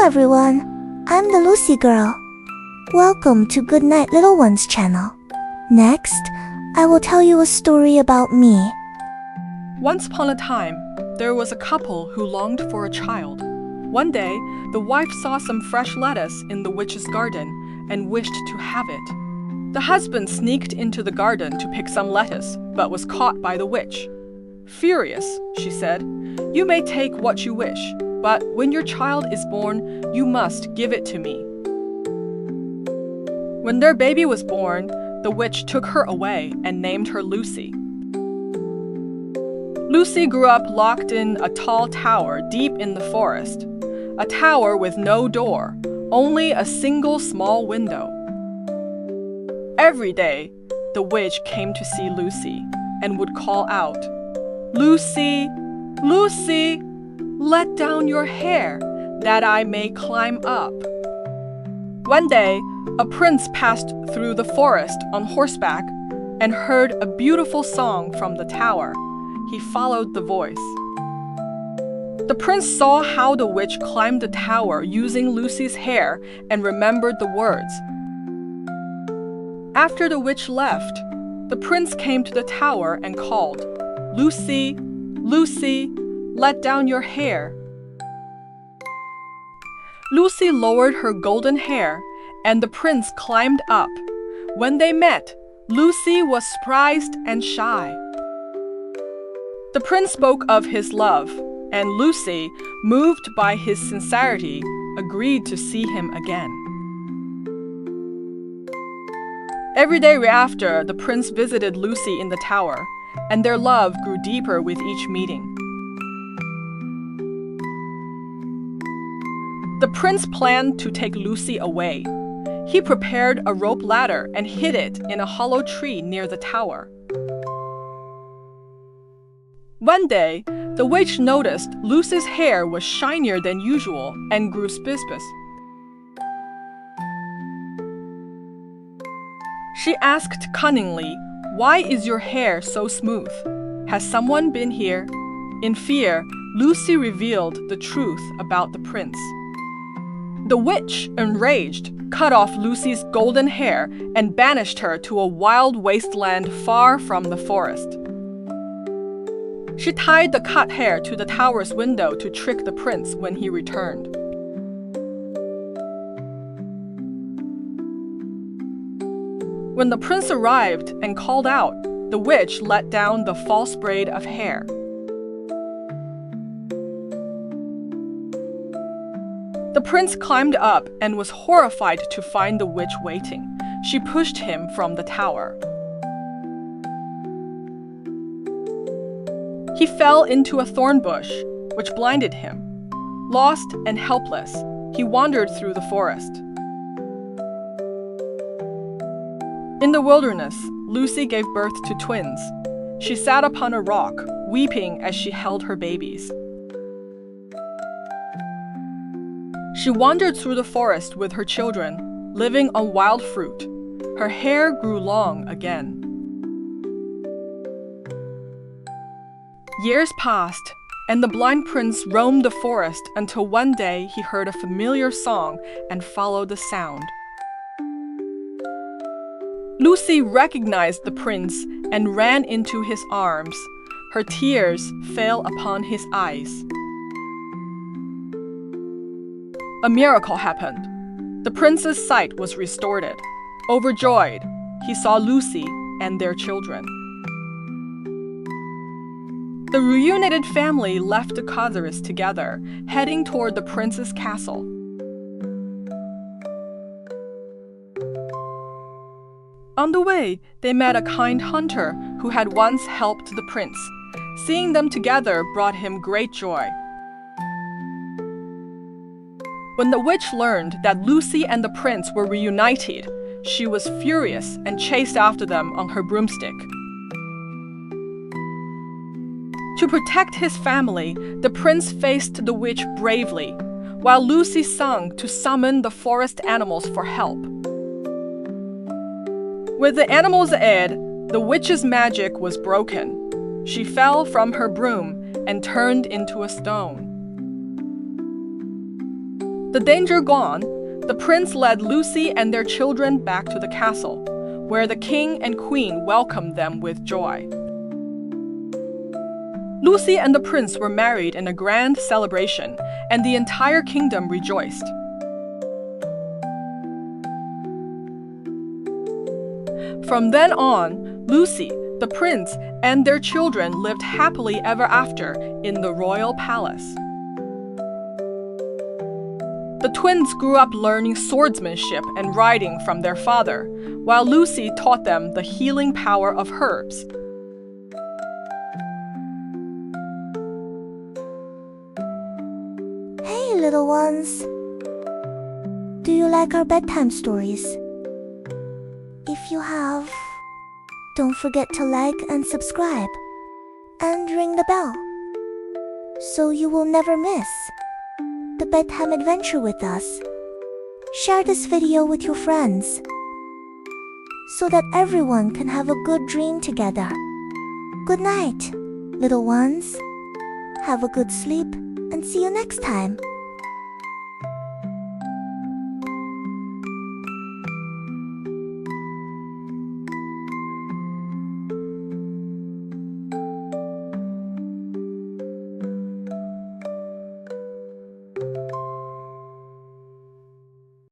everyone, I'm the Lucy girl. Welcome to Goodnight Little Ones channel. Next, I will tell you a story about me. Once upon a time, there was a couple who longed for a child. One day, the wife saw some fresh lettuce in the witch's garden and wished to have it. The husband sneaked into the garden to pick some lettuce, but was caught by the witch. Furious, she said, "You may take what you wish, but when your child is born, you must give it to me." When their baby was born, the witch took her away and named her Lucy. Lucy grew up locked in a tall tower deep in the forest, a tower with no door, only a single small window. Every day, the witch came to see Lucy and would call out, "Lucy, Lucy, let down your hair, that I may climb up." One day, a prince passed through the forest on horseback and heard a beautiful song from the tower. He followed the voice. The prince saw how the witch climbed the tower using Lucy's hair and remembered the words. After the witch left, the prince came to the tower and called, "Lucy, Lucy, let down your hair." Lucy lowered her golden hair, and the prince climbed up. When they met, Lucy was surprised and shy. The prince spoke of his love, and Lucy, moved by his sincerity, agreed to see him again. Every day after, the prince visited Lucy in the tower, and their love grew deeper with each meeting. The prince planned to take Lucy away. He prepared a rope ladder and hid it in a hollow tree near the tower. One day, the witch noticed Lucy's hair was shinier than usual and grew suspicious. She asked cunningly, "Why is your hair so smooth? Has someone been here?" In fear, Lucy revealed the truth about the prince. The witch, enraged, cut off Lucy's golden hair and banished her to a wild wasteland far from the forest. She tied the cut hair to the tower's window to trick the prince when he returned. When the prince arrived and called out, the witch let down the false braid of hair. The prince climbed up and was horrified to find the witch waiting. She pushed him from the tower. He fell into a thorn bush, which blinded him. Lost and helpless, he wandered through the forest. In the wilderness, Lucy gave birth to twins. She sat upon a rock, weeping as she held her babies. She wandered through the forest with her children, living on wild fruit. Her hair grew long again. Years passed, and the blind prince roamed the forest until one day he heard a familiar song and followed the sound. Lucy recognized the prince and ran into his arms. Her tears fell upon his eyes. A miracle happened. The prince's sight was restored. Overjoyed, he saw Lucy and their children. The reunited family left the causeries together, heading toward the prince's castle. On the way, they met a kind hunter who had once helped the prince. Seeing them together brought him great joy. When the witch learned that Lucy and the prince were reunited, she was furious and chased after them on her broomstick. To protect his family, the prince faced the witch bravely, while Lucy sung to summon the forest animals for help. With the animals' aid, the witch's magic was broken. She fell from her broom and turned into a stone. The danger gone, the prince led Lucy and their children back to the castle, where the king and queen welcomed them with joy. Lucy and the prince were married in a grand celebration, and the entire kingdom rejoiced. From then on, Lucy, the prince, and their children lived happily ever after in the royal palace. The twins grew up learning swordsmanship and riding from their father, while Lucy taught them the healing power of herbs. Hey, little ones. Do you like our bedtime stories? If you have, don't forget to like and subscribe, and ring the bell, so you will never miss the bedtime adventure with us. Share this video with your friends, so that everyone can have a good dream together. Good night, little ones. Have a good sleep, and see you next time.